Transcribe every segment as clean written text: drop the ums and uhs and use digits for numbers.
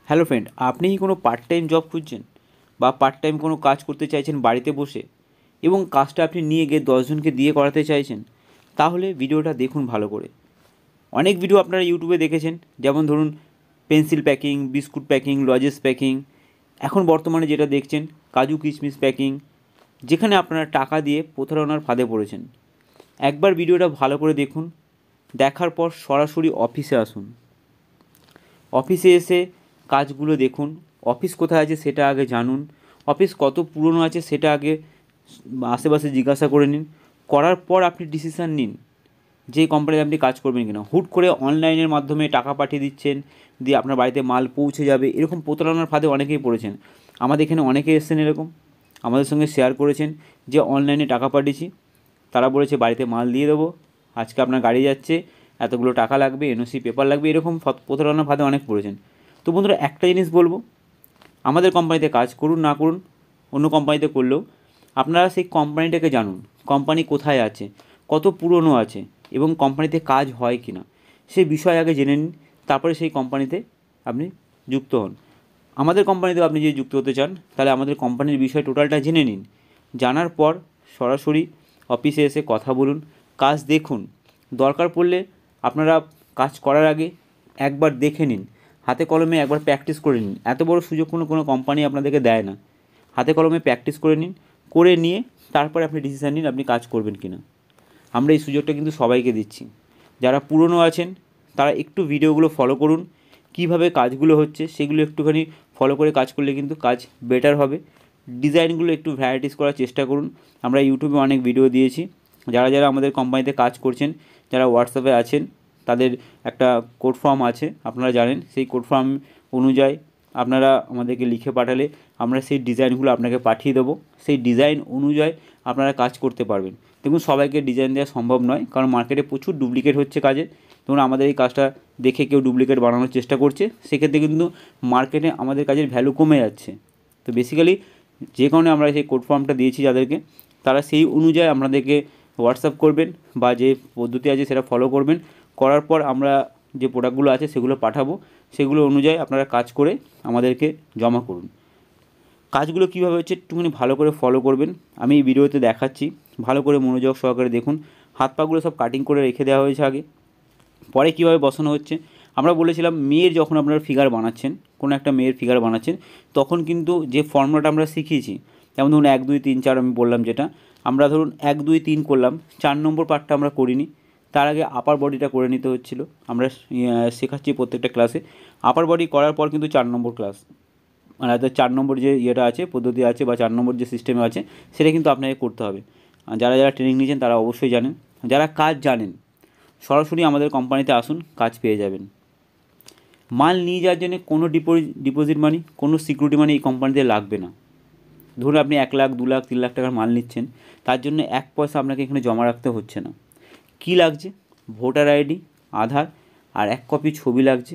Hello friend, আপনি কি কোনো পার্ট টাইম জব খুঁজছেন বা পার্ট টাইম কোনো কাজ করতে চাইছেন বাড়িতে বসে এবং কাজটা আপনি নিয়ে গিয়ে 10 জনকে দিয়ে করাতে চাইছেন? তাহলে ভিডিওটা দেখুন ভালো করে। অনেক ভিডিও আপনারা ইউটিউবে দেখেছেন, যেমন ধরুন পেন্সিল প্যাকিং, বিস্কুট প্যাকিং, লজেস প্যাকিং। এখন বর্তমানে যেটা দেখছেন কাজু কিশমিশ প্যাকিং, যেখানে আপনারা টাকা দিয়ে প্রতারণার ফাঁদে পড়েছেন। একবার ভিডিওটা ভালো করে দেখুন, দেখার পর সরাসরি অফিসে আসুন। অফিসে এসে কাজগুলো দেখুন, অফিস কোথায় আছে সেটা আগে জানুন, অফিস কত পুরনো আছে সেটা আগে আশেপাশে জিজ্ঞাসা করে নিন। করার পর আপনি ডিসিশান নিন যে কোম্পানিতে আপনি কাজ করবেন কিনা। হুট করে অনলাইনের মাধ্যমে টাকা পাঠিয়ে দিচ্ছেন, দিয়ে আপনার বাড়িতে মাল পৌঁছে যাবে, এরকম প্রতারণার ফাঁদে অনেকেই পড়েছেন। আমাদের এখানে অনেকে এসেছেন এরকম, আমাদের সঙ্গে শেয়ার করেছেন যে অনলাইনে টাকা পাঠিয়েছি, তারা বলেছে বাড়িতে মাল দিয়ে দেবো, আজকে আপনার গাড়ি যাচ্ছে, এতগুলো টাকা লাগবে, এনওসি পেপার লাগবে, এরকম প্রতারণার ফাঁদে অনেক পড়েছেন। তো বন্ধুরা, একটা জিনিস বলবো, আমাদের কোম্পানিতে কাজ করুন না করুন, অন্য কোম্পানিতে করলেও আপনারা সেই কোম্পানিটাকে জানুন। কোম্পানি কোথায় আছে, কত পুরনো আছে এবং কোম্পানিতে কাজ হয় কি না, সেই বিষয় আগে জেনে নিন। তারপরে সেই কোম্পানিতে আপনি যুক্ত হন। আমাদের কোম্পানিতেও আপনি যদি যুক্ত হতে চান, তাহলে আমাদের কোম্পানির বিষয় টোটালটা জেনে নিন। জানার পর সরাসরি অফিসে এসে কথা বলুন, কাজ দেখুন। দরকার পড়লে আপনারা কাজ করার আগে একবার দেখে নিন, হাতে কলমে একবার প্র্যাকটিস করে নিন। এত বড় সুযোগ কোনো কোম্পানি আপনাদেরকে দেয় না। হাতে কলমে প্র্যাকটিস করে নিন, করে নিয়ে তারপরে আপনি ডিসিশান নিন আপনি কাজ করবেন কি না। আমরা এই সুযোগটা কিন্তু সবাইকে দিচ্ছি। যারা পুরনো আছেন তারা একটু ভিডিওগুলো ফলো করুন, কীভাবে কাজগুলো হচ্ছে সেগুলো একটুখানি ফলো করে কাজ করলে কিন্তু কাজ বেটার হবে। ডিজাইনগুলো একটু ভ্যারাইটিস করার চেষ্টা করুন। আমরা ইউটিউবে অনেক ভিডিও দিয়েছি। যারা যারা আমাদের কোম্পানিতে কাজ করছেন, যারা হোয়াটসঅ্যাপে আছেন, তাদের একটা কোড ফর্ম আছে, আপনারা জানেন। সেই কোড ফর্ম অনুযায়ী আপনারা আমাদেরকে লিখে পাঠালে আমরা সেই ডিজাইনগুলো আপনাকে পাঠিয়ে দেবো। সেই ডিজাইন অনুযায়ী আপনারা কাজ করতে পারবেন। দেখুন, সবাইকে ডিজাইন দেওয়া সম্ভব নয়, কারণ মার্কেটে প্রচুর ডুপ্লিকেট হচ্ছে কাজে। ধরুন, আমাদের এই কাজটা দেখে কেউ ডুপ্লিকেট বানানোর চেষ্টা করছে, সেক্ষেত্রে কিন্তু মার্কেটে আমাদের কাজের ভ্যালু কমে যাচ্ছে। তো বেসিক্যালি যে কারণে আমরা সেই কোড ফর্মটা দিয়েছি যাদেরকে, তারা সেই অনুযায়ী আপনাদেরকে হোয়াটসঅ্যাপ করবেন বা যে পদ্ধতি আছে সেটা ফলো করবেন। করার পর আমরা যে প্রোডাক্টগুলো আছে সেগুলো পাঠাবো, সেগুলো অনুযায়ী আপনারা কাজ করে আমাদেরকে জমা করুন। কাজগুলো কীভাবে হচ্ছে একটুখানি ভালো করে ফলো করবেন। আমি এই ভিডিওতে দেখাচ্ছি, ভালো করে মনোযোগ সহকারে দেখুন। হাত পাগুলো সব কাটিং করে রেখে দেওয়া হয়েছে আগে, পরে কীভাবে বসানো হচ্ছে। আমরা বলেছিলাম মেয়ের যখন আপনারা ফিগার বানাচ্ছেন, কোনো একটা মেয়ের ফিগার বানাচ্ছেন, তখন কিন্তু যে ফর্মুলাটা আমরা শিখিয়েছি, যেমন ধরুন 1 2 3 4 আমি বললাম, যেটা আমরা ধরুন 1 2 3 করলাম, 4 নম্বর পার্টটা আমরা করিনি। তার আগে আপার বডিটা করে নিতে হচ্ছিলো। আমরা শেখাচ্ছি প্রত্যেকটা ক্লাসে। আপার বডি করার পর কিন্তু 4 নম্বর ক্লাস, মানে হয়তো 4 নম্বর যে ইয়েটা আছে, পদ্ধতি আছে, বা 4 নম্বর যে সিস্টেমে আছে, সেটা কিন্তু আপনাকে করতে হবে। যারা যারা ট্রেনিং নিয়েছেন তারা অবশ্যই জানেন। যারা কাজ জানেন, সরাসরি আমাদের কোম্পানিতে আসুন, কাজ পেয়ে যাবেন। মাল নিয়ে যাওয়ার জন্য কোনো ডিপোজিট মানি, কোনো সিকিউরিটি মানি এই কোম্পানিতে লাগবে না। ধরুন আপনি 1 লাখ 2 লাখ 3 লাখ টাকার মাল নিচ্ছেন, তার জন্য 1 পয়সা আপনাকে এখানে জমা রাখতে হচ্ছে না। কী লাগছে? ভোটার আইডি, আধার আর 1 কপি ছবি লাগছে।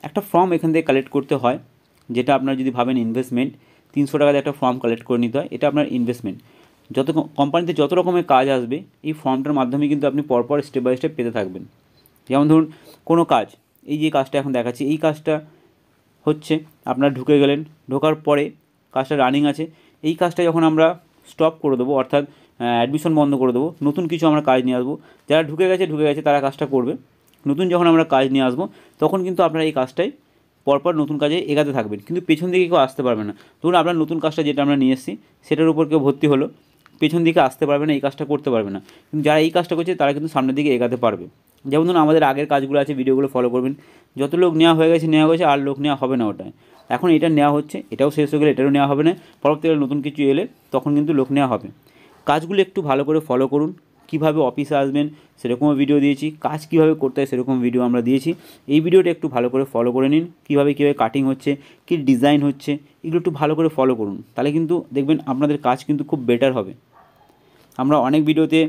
একটা ফর্ম এখান থেকে কালেক্ট করতে হয়, যেটা আপনার যদি ভাবেন ইনভেস্টমেন্ট, 300 টাকা দিয়ে একটা ফর্ম কালেক্ট করে নিতে হয়। এটা আপনার ইনভেস্টমেন্ট। যত কোম্পানিতে যত রকমের কাজ আসবে, এই ফর্মটার মাধ্যমে কিন্তু আপনি পরপর স্টেপ বাই স্টেপ পেতে থাকবেন। যেমন ধরুন কোনো কাজ, এই যে কাজটা এখন দেখাচ্ছি, এই কাজটা হচ্ছে আপনারা ঢুকে গেলেন, ঢোকার পরে কাজটা রানিং আছে। এই কাজটা যখন আমরা স্টপ করে দেবো, অর্থাৎ অ্যাডমিশন বন্ধ করে দেবো, নতুন কিছু আমরা কাজ নিয়ে আসবো। যারা ঢুকে গেছে তারা কাজটা করবে। নতুন যখন আমরা কাজ নিয়ে আসবো, তখন কিন্তু আপনারা এই কাজটাই পরপর নতুন কাজে এগাতে থাকবেন, কিন্তু পেছন দিকে কেউ আসতে পারবে না। ধরুন আপনার নতুন কাজটা যেটা আমরা নিয়ে এসেছি, সেটার উপর কেউ ভর্তি হলো, পেছন দিকে আসতে পারবে না, এই কাজটা করতে পারবে না। কিন্তু যারা এই কাজটা করছে তারা কিন্তু সামনের দিকে এগাতে পারবে। যেমন ধরুন আমাদের আগের কাজগুলো আছে, ভিডিওগুলো ফলো করবেন। যত লোক নেওয়া হয়ে গেছে, আর লোক নেওয়া হবে না ওটায়। এখন এটা নেওয়া হচ্ছে, এটাও শেষ হয়ে গেলে এটারও নেওয়া হবে না। পরবর্তীকালে নতুন কিছু এলে তখন কিন্তু লোক নেওয়া হবে। কাজগুলো একটু ভালো করে ফলো করুন। কীভাবে অফিসে আসবেন সেরকমও ভিডিও দিয়েছি, কাজ কীভাবে করতে হয় সেরকম ভিডিও আমরা দিয়েছি। এই ভিডিওটা একটু ভালো করে ফলো করে নিন। কীভাবে কাটিং হচ্ছে, কী ডিজাইন হচ্ছে, এগুলো একটু ভালো করে ফলো করুন। তাহলে কিন্তু দেখবেন আপনাদের কাজ কিন্তু খুব বেটার হবে। আমরা অনেক ভিডিওতে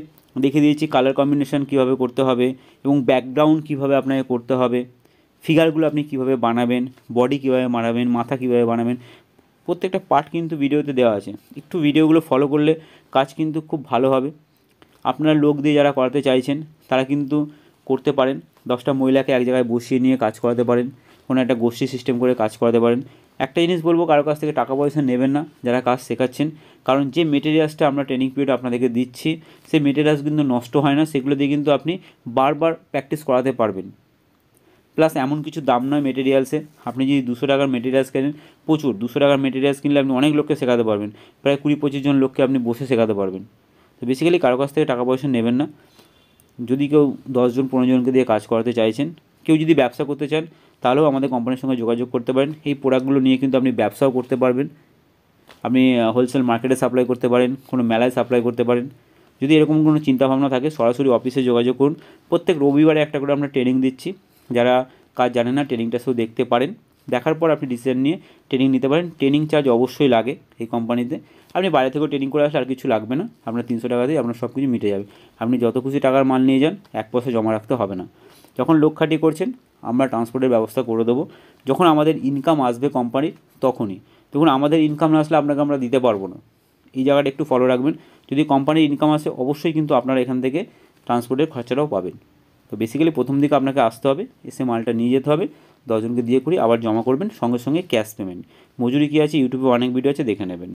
দেখে দিয়েছি কালার কম্বিনেশন কীভাবে করতে হবে এবং ব্যাকগ্রাউন্ড কীভাবে আপনাকে করতে হবে, ফিগারগুলো আপনি কীভাবে বানাবেন, বডি কীভাবে বানাবেন, মাথা কীভাবে বানাবেন, প্রত্যেকটা পার্ট কিন্তু ভিডিওতে দেওয়া আছে। একটু ভিডিওগুলো ফলো করলে কাজ কিন্তু খুব ভালো হবে। আপনারা লোক দিয়ে যারা করাতে চাইছেন তারা কিন্তু করতে পারেন। 10টা মহিলাকে এক জায়গায় বসিয়ে নিয়ে কাজ করাতে পারেন। কোনো একটা গোষ্ঠী সিস্টেম করে কাজ করাতে পারেন। একটা জিনিস বলবো, কারো কাছ থেকে টাকা পয়সা নেবেন না যারা কাজ শেখাচ্ছেন, কারণ যে মেটেরিয়ালসটা আমরা ট্রেনিং পিরিয়ডে আপনাদেরকে দিচ্ছি সেই মেটেরিয়ালস কিন্তু নষ্ট হয় না, সেগুলো দিয়ে কিন্তু আপনি বারবার প্র্যাকটিস করাতে পারবেন। প্লাস এমন কিছু দাম নয় মেটেরিয়ালসে, আপনি যদি 200 টাকার মেটেরিয়ালস কেনেন, প্রচুর 200 টাকার মেটেরিয়ালস কিনলে আপনি অনেক লোককে শেখাতে পারবেন, প্রায় 20-25 জন লোককে আপনি বসে শেখাতে পারবেন। তো বেসিক্যালি কারো কাছ থেকে টাকা পয়সা নেবেন না। যদি কেউ 10 জন 15 জনকে দিয়ে কাজ করাতে চাইছেন, কেউ যদি ব্যবসা করতে চান, তাহলেও আমাদের কোম্পানির সঙ্গে যোগাযোগ করতে পারেন। এই প্রোডাক্টগুলো নিয়ে কিন্তু আপনি ব্যবসাও করতে পারবেন, আপনি হোলসেল মার্কেটে সাপ্লাই করতে পারেন, কোনো মেলায় সাপ্লাই করতে পারেন। যদি এরকম কোনো চিন্তাভাবনা থাকে, সরাসরি অফিসে যোগাযোগ করুন। প্রত্যেক রবিবারে একটা করে আমরা ট্রেনিং দিচ্ছি, যারা কাজ জানে না ট্রেনিংটা শুধু দেখতে পারেন, দেখার পর আপনি ডিসিশন নিয়ে ট্রেনিং নিতে পারেন। ট্রেনিং চার্জ অবশ্যই লাগে এই কোম্পানিতে, আপনি বাইরে থেকেও ট্রেনিং করে আসলে আর কিছু লাগবে না, আপনার 300 টাকাতেই আপনার সব কিছু মিটে যাবে। আপনি যত খুশি টাকার মাল নিয়ে যান, 1 পয়সা জমা রাখতে হবে না। যখন লোক খাটিয়ে করছেন, আমরা ট্রান্সপোর্টের ব্যবস্থা করে দেবো। যখন আমাদের ইনকাম আসবে কোম্পানির, তখনই। দেখুন, আমাদের ইনকাম না আসলে আপনাকে আমরা দিতে পারবো না, এই জায়গাটা একটু ফলো রাখবেন। যদি কোম্পানির ইনকাম আসে, অবশ্যই কিন্তু আপনারা এখান থেকে ট্রান্সপোর্টের খরচাটাও পাবেন। তো বেসিক্যালি প্রথম দিকে আপনাকে আসতে হবে, এসে মালটা নিয়ে যেতে হবে, 10 জনকে দিয়ে করে আবার জমা করবেন, সঙ্গে সঙ্গে ক্যাশ পেমেন্ট। মজুরি কী আছে ইউটিউবে অনেক ভিডিও আছে, দেখে নেবেন।